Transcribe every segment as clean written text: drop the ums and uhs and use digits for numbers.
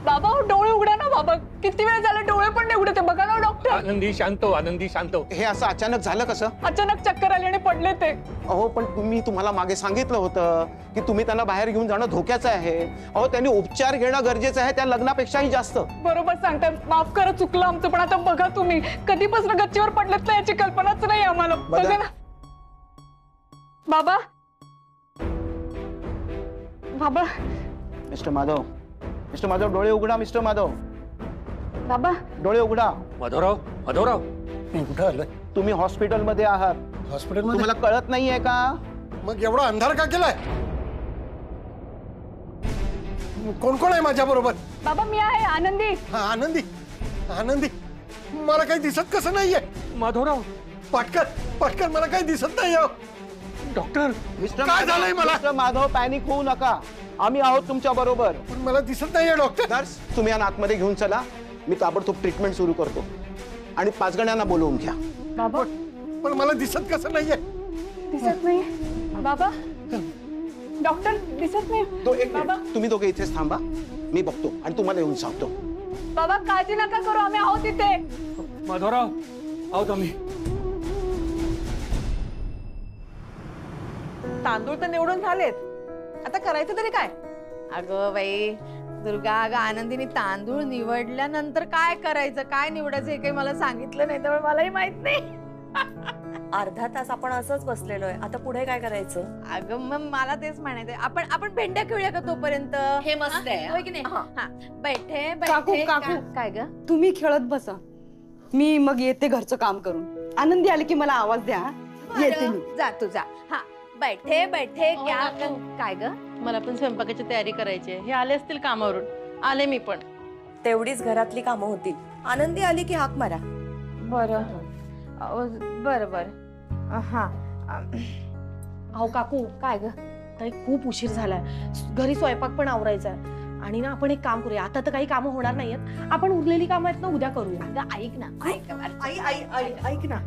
बाबा डोळे उघडा ना बाबा, किती वेळ झाला डोळे पण नाही उघडते, बघा ना डॉक्टर। आनंदी शांत हो, आनंदी शांत हो। हे असं अचानक झालं कसं? अचानक चक्कर आली आणि पडले ते। अहो पण मी तुम्हाला मागे सांगितलं होतं की तुम्ही त्यांना बाहेर घेऊन जाणं धोक्याचं आहे। अहो त्यांनी उपचार घेणं गरजेचं आहे, त्या लग्नापेक्षाही जास्त। बरोबर सांगताय, माफ करा चुकलं आमचं, पण आता बघा तुम्ही कधीपासून गच्चीवर पडलेत ना याची कल्पनाच नाही आम्हाला। बघा ना बाबा। बाबा मिस्टर माधव डोळे उघडा। मिस्टर माधव बाबा डोळे उघडा। माधवराव मी कुठं आलोय? तुम्ही हॉस्पिटलमध्ये आहात। हॉस्पिटलमध्ये? तुम्हाला कळत नाहीये का? मग एवढा अंधार का केलाय? कोण कोण आहे माझ्या बरोबर? बाबा मी आहे आनंदी। हा आनंदी मला काही दिसत कसं नाहीये? माधवराव पटकन मला काही दिसत नाही। डॉक्टर मिस्टर काय झालंय मला? मिस्टर माधव पॅनिक होऊ नका, आम्ही आहोत तुमच्या बरोबर। पण मला दिसत नाहीये डॉक्टर। नर्स तुम्ही यांना आतमध्ये घेऊन चला, मी ताबडतोब ट्रीटमेंट सुरू करतो आणि 5 जणांना बोलवून घ्या। बाबा पण मला दिसत कसं नाहीये? दिसत नाही बाबा, डॉक्टर दिसत नाही। तो एक बाबा तुम्ही दोघे इथेच थांबा, मी बघतो आणि तुम्हाला येऊन सांगतो। बाबा काळजी नका करू, आम्ही आहोत इथे। माधवराव आहोत आम्ही। तांदूळ तर निवडून झालेत, आता करायचं तरी काय? अगं बाई दुर्गा, अगं आनंदीने तांदूळ निवडल्यानंतर काय करायचं, काय निवडायचं हे काही मला सांगितलं नाही, त्यामुळे मलाही माहित नाही। अर्धा तास आपण असंच बसलेलोय, आता पुढे काय करायचं? अगं मग मला तेच म्हणायचंय, आपण भेंड्या खेळूया का तोपर्यंत? हे मस्त आहे। होय की नाही? हा बैठे काकू, काय ग? तुम्ही खेळत बसा, मी मग येते घरचं काम करून। आनंदी आले की मला आवाज द्या, येते मी। जा तू जा। हा बैठे क्या काय ग? मला पण स्वयंपाकाची तयारी करायची आहे। हे आले असतील कामावरून, आले मी पण। तेवढीच घरातली कामं होतील। आनंदी आली की हाक मारा। बरं हा। अहो काकू काय ग? ताई खूप उशीर झालाय, घरी स्वयंपाक पण आवरायचा आहे आणि ना आपण एक काम करूया, आता तर काही कामं होणार नाहीयेत, आपण उरलेली कामं आहेत ना उद्या करूया। अगं ऐक ना, ऐक ना,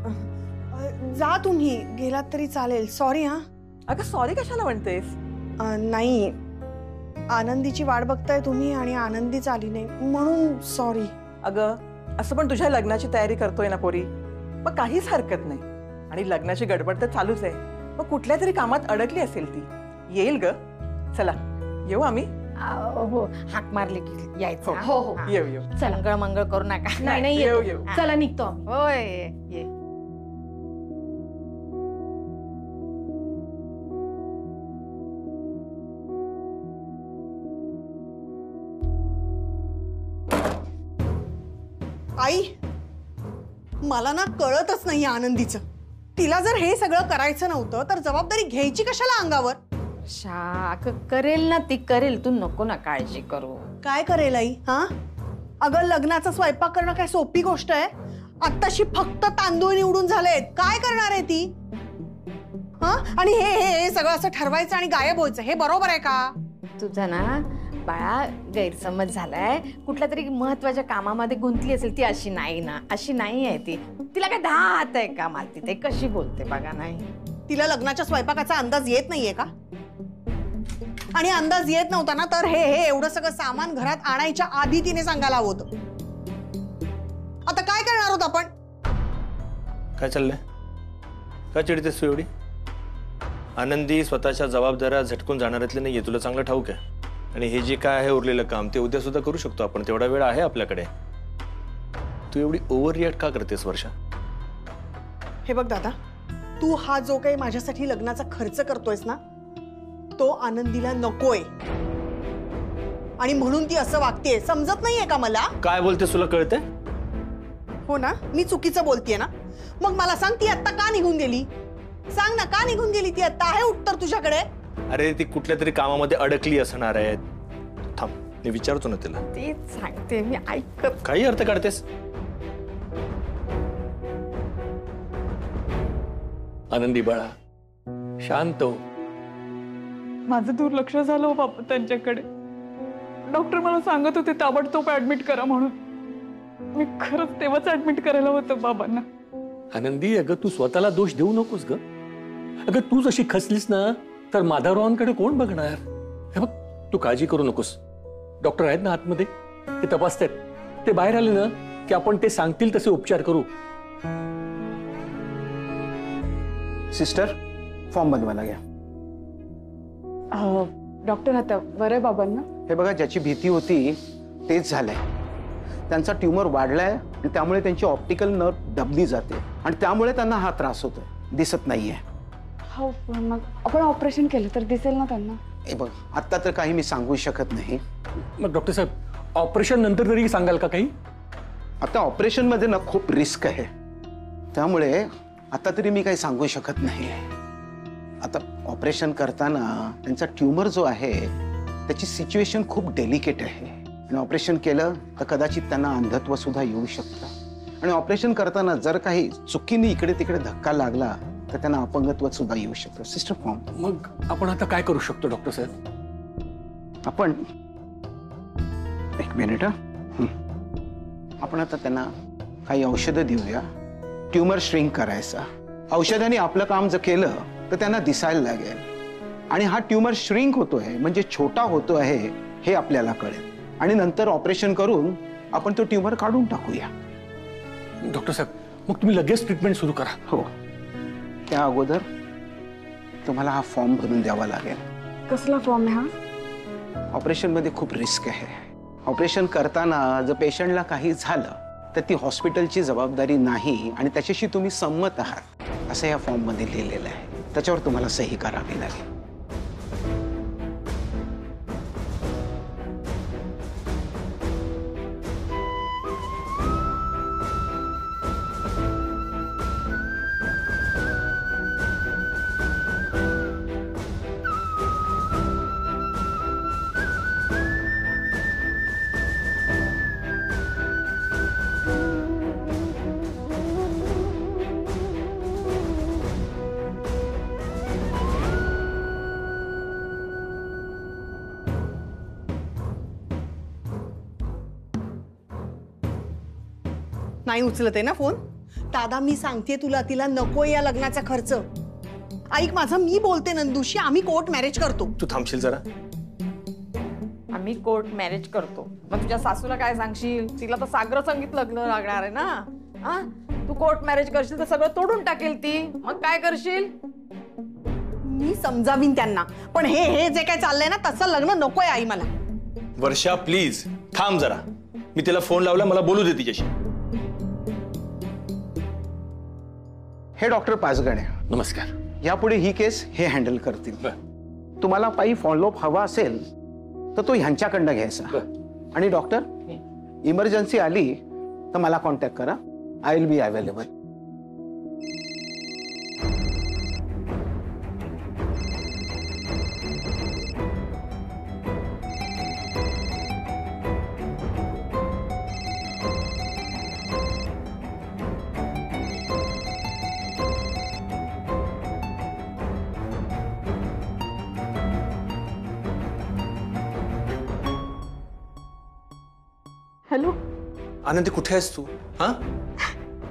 जा तुम्ही, गेलात तरी चालेल। सॉरी। हा अगं सॉरी कशाला म्हणतेस? नाही, आनंदीची वाट बघताय तुम्ही आणि आनंदीच आली नाही म्हणून सॉरी। अगं असं पण तुझ्या लग्नाची तयारी करतोय ना पोरी, मग काहीच हरकत नाही, आणि लग्नाची गडबड तर चालूच आहे, मग कुठल्या तरी कामात अडकली असेल ती, येईल ग। चला येऊ आम्ही? हो हाक मारली की यायचं। हो येऊ चला मंगळ करू नका। नाही येऊ। चला निघतो आम्ही। होय ये। आई मला ना कळतच नाही आनंदीचं, तिला जर हे सगळं करायचं नव्हतं तर जबाबदारी घ्यायची कशाला अंगावर? करेल ना ती, करेल, तू नको ना काळजी करू। काय करेल आई? हा अगं लग्नाचा स्वयंपाक करणं काय सोपी गोष्ट आहे? आत्ताशी फक्त तांदूळ निवडून झालेत, काय करणार आहे ती? हा आणि हे सगळं असं ठरवायचं आणि गायब व्हायचं, हे बरोबर आहे का? तुझा ना बाळा गैरसमज झालाय, कुठल्या तरी महत्वाच्या कामामध्ये गुंतली असेल ती, अशी नाही ना, अशी नाही आहे ती, तिला काय 10 हात आहे का मालती, ते कशी बोलते बघा। नाही तिला लग्नाच्या स्वयंपाकाचा अंदाज येत नाहीये का? आणि अंदाज येत नव्हता ना तर हे एवढं सगळं सामान घरात आणायच्या आधी तिने सांगायला हवं होतं। आता काय करणार आहोत आपण? काय चाललंय? काय चिडतेस तू एवढी? आनंदी स्वतःच्या जबाबदाऱ्या झटकून जाणाऱ्यातले नाहीये, तुला चांगलं ठाऊक आहे, आणि हे जे काय आहे उरलेलं काम ते उद्या सुद्धा करू शकतो आपण, तेवढा वेळ आहे आपल्याकडे। तू एवढी ओव्हर रिॲक्ट का करतेस वर्षा? हे बघ दादा, तू हा जो काही माझ्यासाठी लग्नाचा खर्च करतोयस ना तो आनंदीला नकोय, आणि म्हणून ती असं वागतेय, समजत नाहीये का मला? काय बोलतेस, तुला कळतंय? हो ना, मी चुकीचं बोलतेय ना? मग मला सांग, ती आता का निघून गेली? सांग ना, का निघून गेली ती आता? आहे उत्तर तुझ्याकडे? अरे ती कुठल्या तरी कामामध्ये अडकली असणार आहे, थांब मी विचारतो ना तिला। तेच सांगते मी, ऐकत काही अर्थ काढतेस? आनंदी बाळा शांत हो। माझं दुर्लक्ष झालं हो बाबा त्यांच्याकडे, डॉक्टर मला सांगत होते ताबडतोब ऍडमिट करा म्हणून, मी खरंच तेव्हाच ऍडमिट करायला होतं बाबांना। आनंदी अगं तू स्वतःला दोष देऊ नकोस ग, अगं तू जशी खचलीस ना तर माधवरावांकडे कोण बघणार? हे बघ तू काळजी करू नकोस, डॉक्टर आहेत ना आतमध्ये, ते तपासतात. ते बाहेर आले ना की आपण ते सांगतील तसे उपचार करू. सिस्टर, फॉर्म बनवायला घ्या. डॉक्टर आता बरं आहे बाबांना? हे बघा, ज्याची भीती होती तेच झालंय. त्यांचा ट्यूमर वाढलाय आणि त्यामुळे त्यांची ऑप्टिकल नर्व दबली जाते आणि त्यामुळे त्यांना हा त्रास होतोय. दिसत नाहीये. हो, मग आपण ऑपरेशन केलं तर दिसेल ना त्यांना? हे बघ, आता तर काही मी सांगू शकत नाही. मग डॉक्टर साहेब, ऑपरेशन नंतर तरी सांगाल का काही? आता ऑपरेशन मध्ये ना खूप रिस्क आहे, त्यामुळे आता तरी मी काही सांगू शकत नाही. आता ऑपरेशन करताना त्यांचा ट्यूमर जो आहे त्याची सिच्युएशन खूप डेलिकेट आहे आणि ऑपरेशन केलं तर कदाचित त्यांना अंधत्व सुद्धा येऊ शकतं आणि ऑपरेशन करताना जर काही चुकीने इकडे तिकडे धक्का लागला तर त्यांना अपंगत्व सुद्धा येऊ शकतं. Sister, form. मग आपण आता काय करू शकतो डॉक्टर साहेब? आपण एक मिनिट. आपण आता त्यांना काही औषधं देऊया. ट्यूमर श्रिंक करायचा. औषधाने आपलं काम जर केलं तर त्यांना दिसायला लागेल आणि हा ट्यूमर श्रिंक होतोय म्हणजे छोटा होतो आहे हे आपल्याला कळेल आणि नंतर ऑपरेशन करून आपण तो ट्यूमर काढून टाकूया. डॉक्टर साहेब, मग तुम्ही लगेच ट्रीटमेंट सुरू करा. हो, त्या अगोदर तुम्हाला हा फॉर्म भरून द्यावा लागेल. कसला फॉर्म आहे हा? ऑपरेशन मध्ये खूप रिस्क आहे. ऑपरेशन करताना जर पेशंटला काही झालं तर ती हॉस्पिटलची जबाबदारी नाही आणि त्याच्याशी तुम्ही संमत आहात असं या फॉर्म मध्ये लिहिलेलं आहे. त्याच्यावर तुम्हाला सही करावी लागेल. नाही उचलत आहे ना फोन? दादा, मी सांगते तुला, तिला नको या लग्नाचा खर्च. ऐक माझं, मी बोलते नंदूशी, आम्ही कोर्ट मॅरेज करतो. तू थांबशील जरा? आम्ही कोर्ट मॅरेज करतो. मग तुझ्या सासूला काय सांगशील? तिला तर सागर संगीत लग्न लागणार आहे ना. हा, तू कोर्ट मॅरेज करशील तर सगळं तोडून टाकेल ती. मग काय करशील? मी समजावीन त्यांना, पण हे जे काय चाललंय ना तसं लग्न नकोय आई मला. वर्षा, प्लीज थांब जरा. मी तिला फोन लावला, मला बोलू दे तिच्याशी. हे डॉक्टर पाचगणे. नमस्कार. यापुढे ही केस हे हँडल करतील. तुम्हाला काही फॉलोअप हवा असेल तर तो ह्यांच्याकडनं घ्यायचा. आणि डॉक्टर, इमर्जन्सी आली तर मला कॉन्टॅक्ट करा. I will be available. Hello आनंदी, कुठे आहेस तू? हा,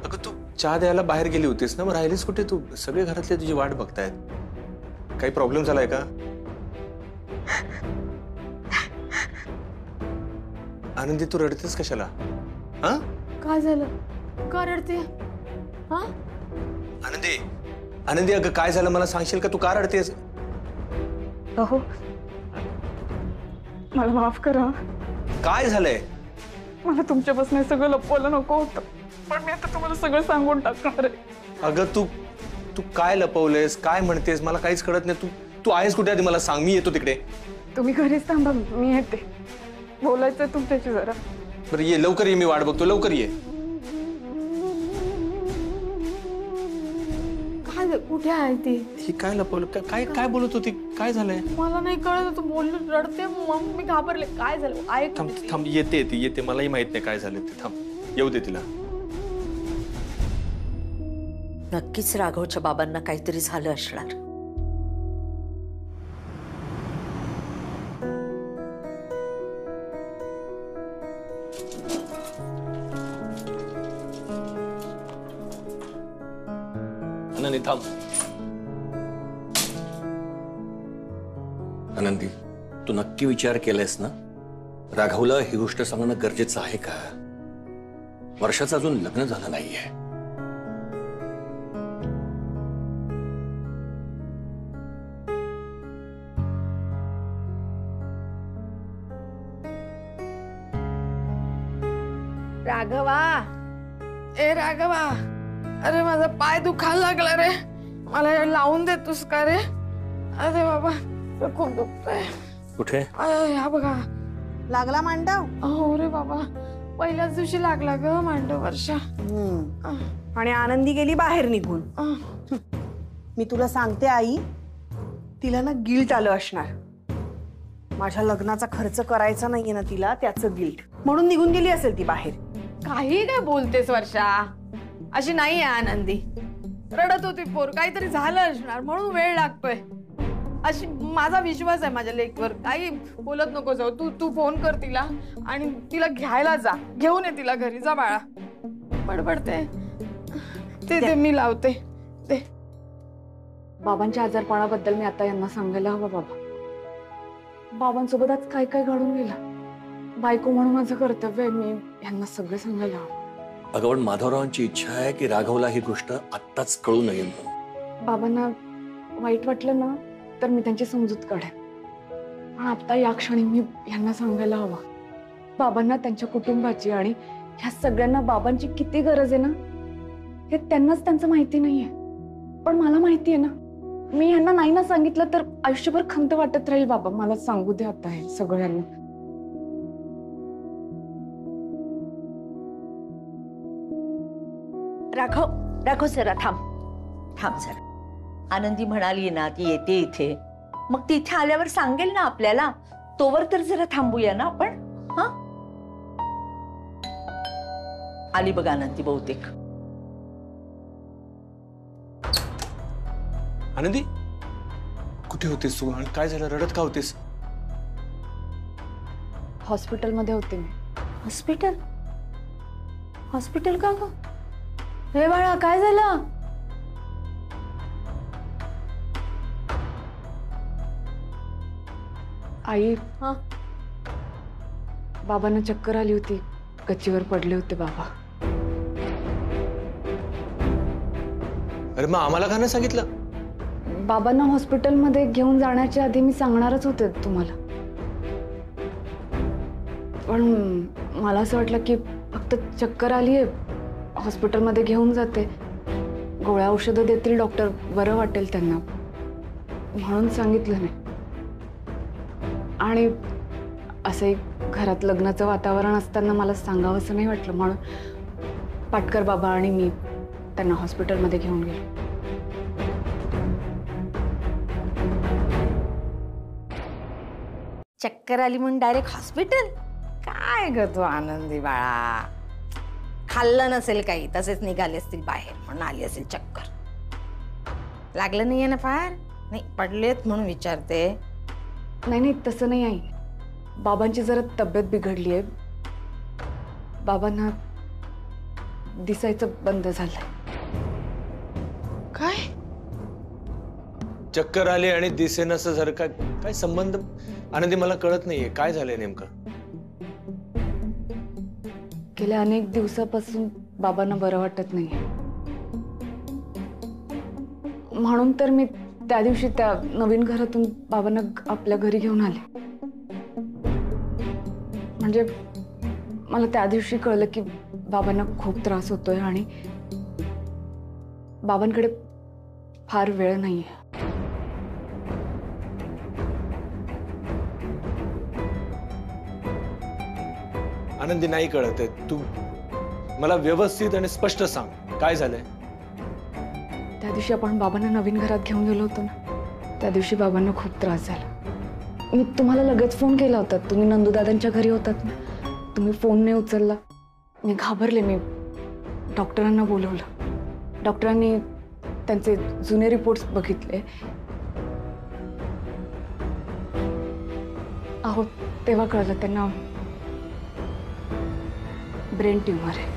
अगं तू चहा द्यायला बाहेर गेली होतीस ना, मग राहिलीस कुठे तू? सगळे घरातले तुझी वाट बघतायत. काही प्रॉब्लेम झालाय का? आनंदी, तू रडतेस कशाला? हा, काय झालं? का रडते? हा, आनंदी, आनंदी, अगं काय झालं मला सांगशील का? तू का रडतेस? अहो, मला माफ करा. काय झालंय? मला तुमच्यापासून सगळं लपवायला नको होतं, पण मी आता तुम्हाला सगळं सांगून टाकणार आहे. अगं तू काय लपवलंयस? काय म्हणतेस? मला काहीच कळत नाही. तू आहेस कुठे आधी मला सांग. मी येतो तिकडे. तुम्ही घरीच थांबा, मी येते. बोलायचंय तुमच्याशी जरा. बरं ये, लवकर ये. मी वाट बघतो, लवकर ये. काय, कुठे आहे ती? ही काय लपवलं? काय काय बोलत होती? काय झालंय? मला नाही कळत. तू बोलली रडते, मग मी घाबरले. काय झालं? ऐक. थांब थांब, येते. मलाही माहित नाही काय झालं ते. थांब, येऊ दे तिला. नक्कीच राघवच्या बाबांना काहीतरी झालं असणार. आनंदी, थांब. आनंदी, तू नक्की विचार केलायस ना? राघवला ही गोष्ट सांगणं गरजेचं आहे का? वर्षाचं अजून लग्न झालं नाहीये. राघवा, ए राघवा, अरे माझा पाय दुखायला लागला रे, मला हे लावून देतोस का रे? अरे बाबा खूप दुखतंय. कुठे? हा बघा. लागला मांडव? हो रे बाबा, पहिल्याच दिवशी लागला ग मांडव वर्षा. आणि आनंदी गेली बाहेर निघून. मी तुला सांगते आई, तिला ना गिल्ट आलं असणार. माझ्या लग्नाचा खर्च करायचा नाहीये ना तिला, त्याचं गिल्ट म्हणून निघून गेली असेल ती बाहेर. काही काय बोलतेस वर्षा, अशी नाही आहे आनंदी. रडत होती पोर, काहीतरी झालं असणार म्हणून वेळ लागतोय, अशी माझा विश्वास आहे माझ्या लेकवर. काही बोलत नको जाऊ. तू फोन कर तिला आणि तिला घ्यायला जा, घेऊन ये तिला घरी. जा बाळा, बडबडते. ते मी लावते. ते बाबांच्या आजारपणाबद्दल मी आता यांना सांगायला हवं. बाबांसोबत आज काय काय घडून गेलं. बायको म्हणून माझं कर्तव्य आहे, मी यांना सगळं सांगायला हवं. अगं पण माधवरावांची इच्छा आहे की राघवला ही गोष्ट आत्ताच कळू नये म्हणून. बाबांना वाईट वाटलं ना तर मी त्यांची समजूत काढेन, पण आता या क्षणी मी यांना सांगायला हवं. बाबांना त्यांच्या कुटुंबाची आणि ह्या सगळ्यांना बाबांची किती गरज आहे ना, हे त्यांनाच त्यांचं माहिती नाहीये, पण मला माहिती आहे ना. मी यांना नाही ना सांगितलं तर आयुष्यभर खंत वाटत राहील. बाबा मला सांगू दे आता हे सगळ्यांना. राघव जरा थांब जरा. आनंदी म्हणाली ना ती येते इथे, मग ती इथे आल्यावर सांगेल ना आपल्याला. तोवर तर जरा थांबूया ना आपण. हा, आली बघ आनंदी बहुतेक. आनंदी, कुठे होतीस तू? काय झालं? रडत का होतीस? हॉस्पिटलमध्ये होते मी. हॉस्पिटल का ग? हे बाळा, काय झालं? आई, बाबांना चक्कर आली होती, गच्चीवर पडले होते बाबा. अरे मग आम्हाला का नाही सांगितलं? बाबांना हॉस्पिटलमध्ये घेऊन जाण्याच्या आधी मी सांगणारच होते तुम्हाला, पण मला असं वाटलं की फक्त चक्कर आलीये, हॉस्पिटलमध्ये घेऊन जाते, गोळ्या औषधं देतील डॉक्टर, बरं वाटेल त्यांना, म्हणून सांगितलं नाही. आणि असंही घरात लग्नाचं वातावरण असताना मला सांगावं असं नाही वाटलं, म्हणून पाटकर बाबा आणि मी त्यांना हॉस्पिटलमध्ये घेऊन गेलो. चक्कर आली म्हणून डायरेक्ट हॉस्पिटल? काय ग तू आनंदी बाळा, खाल्लं नसेल काही, तसेच निघाले असतील बाहेर म्हणून आली असेल चक्कर. लागलं नाहीये ना फार? नाही, पडलेत म्हणून विचारते. नाही तसं नाही आई, बाबांची जरा तब्येत बिघडली आहे, बाबांना दिसायचं बंद झालंय. काय? चक्कर आली आणि दिसेनासं जर काय संबंध? आनंदी, मला कळत नाहीये काय झालंय नेमकं. गेल्या अनेक दिवसापासून बाबांना बरं वाटत नाहीये, म्हणून तर मी त्या दिवशी त्या नवीन घरातून बाबांना आपल्या घरी घेऊन आले. म्हणजे मला त्या दिवशी कळलं की बाबांना खूप त्रास होतोय आणि बाबांकडे फार वेळ नाहीये. आनंदी, नाही कळत आहे. तू मला व्यवस्थित आणि स्पष्ट सांग काय झालंय. त्या दिवशी आपण बाबांना नवीन घरात घेऊन गेलो होतो ना, त्या दिवशी बाबांना खूप त्रास झाला. मी तुम्हाला लगेच फोन केला होता, तुम्ही नंदूदादांच्या घरी होतात ना, तुम्ही फोन नाही उचलला. मी घाबरले, मी डॉक्टरांना बोलवलं. डॉक्टरांनी त्यांचे जुने रिपोर्ट्स बघितले. अहो, तेव्हा कळलं त्यांना ब्रेन ट्यूमर आहे.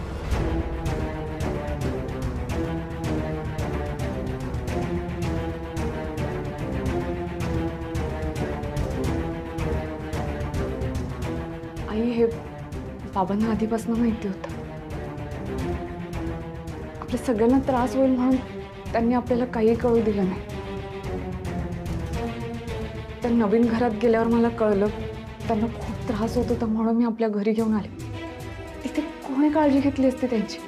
बाबांना आधीपासून माहिती होतं आपल्या सगळ्यांना त्रास होईल म्हणून त्यांनी आपल्याला काही कळू दिलं नाही. तर नवीन घरात गेल्यावर मला कळलं त्यांना खूप त्रास होत होता म्हणून मी आपल्या घरी घेऊन आले. तिथे कोणी काळजी घेतली असती त्यांची?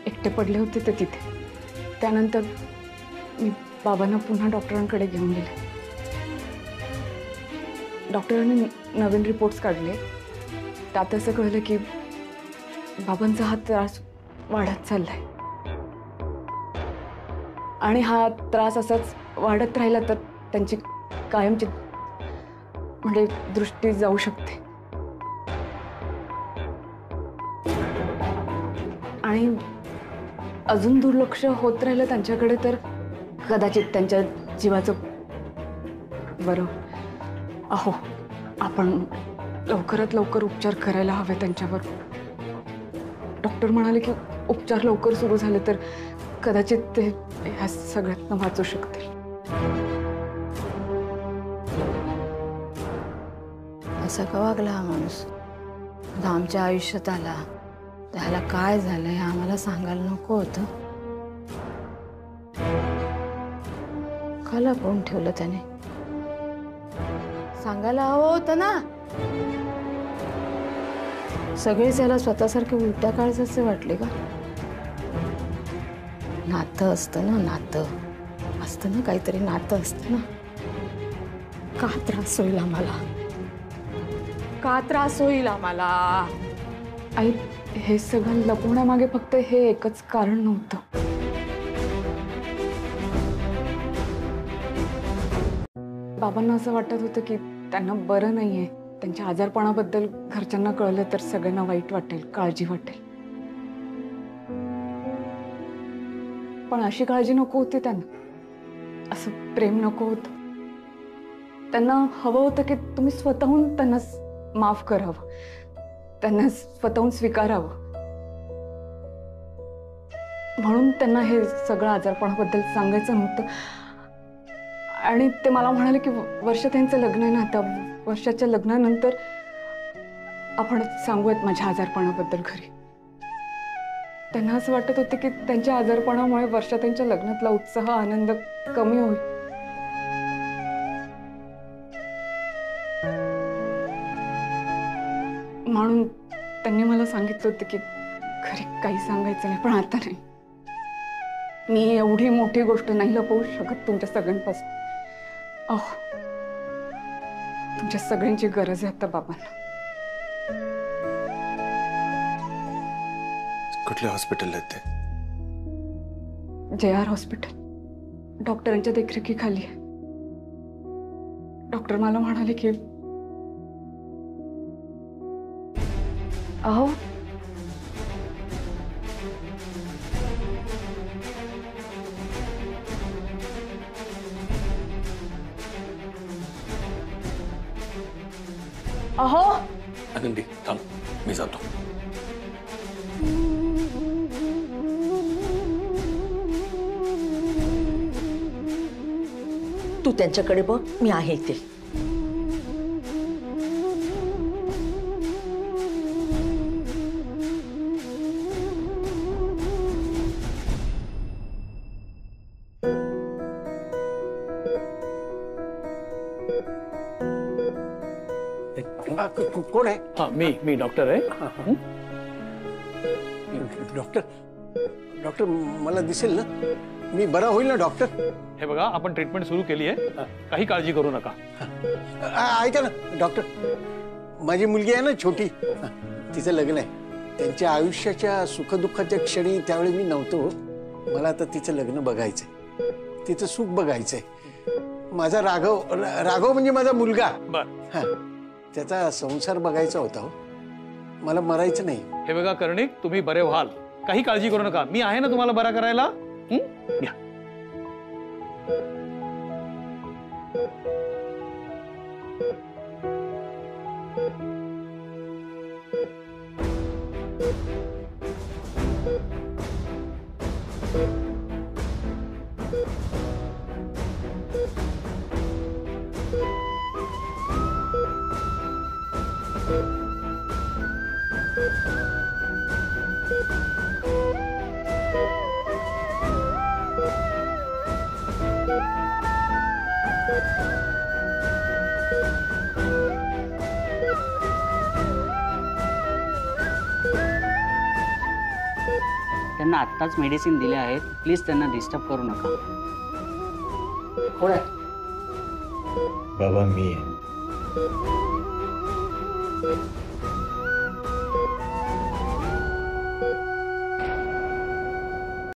एकटे पडले होते ते तिथे. त्यानंतर मी बाबांना पुन्हा डॉक्टरांकडे घेऊन गेले. डॉक्टरांनी नवीन रिपोर्ट्स काढले. त्यात असं कळलं की बाबांचा हा त्रास वाढत चाललाय आणि हा त्रास असाच वाढत राहिला तर त्यांची कायमची म्हणजे दृष्टी जाऊ शकते. आणि अजून दुर्लक्ष होत राहिलं त्यांच्याकडे तर कदाचित त्यांच्या जीवाचं. बरं, अहो आपण लवकरात लवकर उपचार करायला हवे त्यांच्यावर. डॉक्टर म्हणाले की उपचार लवकर सुरू झाले तर कदाचित ते ह्या सगळ्यातनं वाचू शकतील. असा का वागला हा माणूस? आमच्या आयुष्यात आला त्याला काय झालं हे आम्हाला सांगायला नको होतं? का लपवून ठेवलं त्याने? सांगायला हवं होतं ना. सगळेच याला स्वतःसारखे उलट्या काळजाचे वाटले का? नातं असतं ना, नातं असतं ना, काहीतरी नातं असतं ना. का त्रास होईल आम्हाला? का त्रास होईल आम्हाला? आई, हे सगळं लपवण्यामागे फक्त हे एकच कारण नव्हतं. बाबांना असं वाटत होतं की त्यांना बरं नाहीये. त्यांच्या आजारपणाबद्दल घरच्यांना कळलं तर सगळ्यांना वाईट वाटेल, काळजी वाटेल. पण अशी काळजी नको होती त्यांना. असं प्रेम नको होतं. त्यांना हवं होतं की तुम्ही स्वतःहून त्यांना माफ करावं, त्यांना स्वतःहून स्वीकारावं. म्हणून त्यांना हे सगळं आजारपणाबद्दल सांगायचं नव्हतं. आणि ते मला म्हणाले की वर्ष त्यांचं लग्न आहे ना, आता वर्षाच्या लग्नानंतर आपण सांगूयात माझ्या आजारपणाबद्दल घरी. त्यांना असं वाटत होते की त्यांच्या आजारपणामुळे वर्षा त्यांच्या लग्नातला उत्साह, आनंद कमी होईल. म्हणून त्यांनी मला सांगितलं होतं की घरी काही सांगायचं नाही. पण आता नाही. मी एवढी मोठी गोष्ट नाही लपवू शकत तुमच्या सगळ्यांपासून. अहो, तुमच्या सगळ्यांची गरज आहे आता बाबांना. कुठल्या हॉस्पिटलला आहेत ते? JR hospital. डॉक्टरांच्या देखरेखीखाली आहे. डॉक्टर मला म्हणाले की अहो, अहो आनंदी थांब, मी जातो. तू त्यांच्याकडे बघ, मी आहे इथे. कोण आहे? हा, मी डॉक्टर आहे. डॉक्टर, डॉक्टर मला दिसेल ना? मी बरा होईल ना डॉक्टर? हे बघा, आपण ट्रीटमेंट सुरू केली आहे, काही काळजी करू नका. ऐका ना डॉक्टर, माझी मुलगी आहे ना छोटी, तिचं लग्न आहे. त्यांच्या आयुष्याच्या सुखदुःखाच्या क्षणी त्यावेळी मी नव्हतो. मला आता तिचं लग्न बघायचंय, तिचं सुख बघायचंय. माझा राघव म्हणजे माझा मुलगा. त्याचा संसार बघायचा होता. मला मरायचं नाही. हे बघा कर्णिक, तुम्ही बरे व्हाल, काही काळजी करू नका. मी आहे ना तुम्हाला बरा करायला. घ्या. त्यांना आत्ताच मेडिसिन दिले आहेत, प्लीज त्यांना डिस्टर्ब करू नका. कोण आहे? बाबा मी आहे.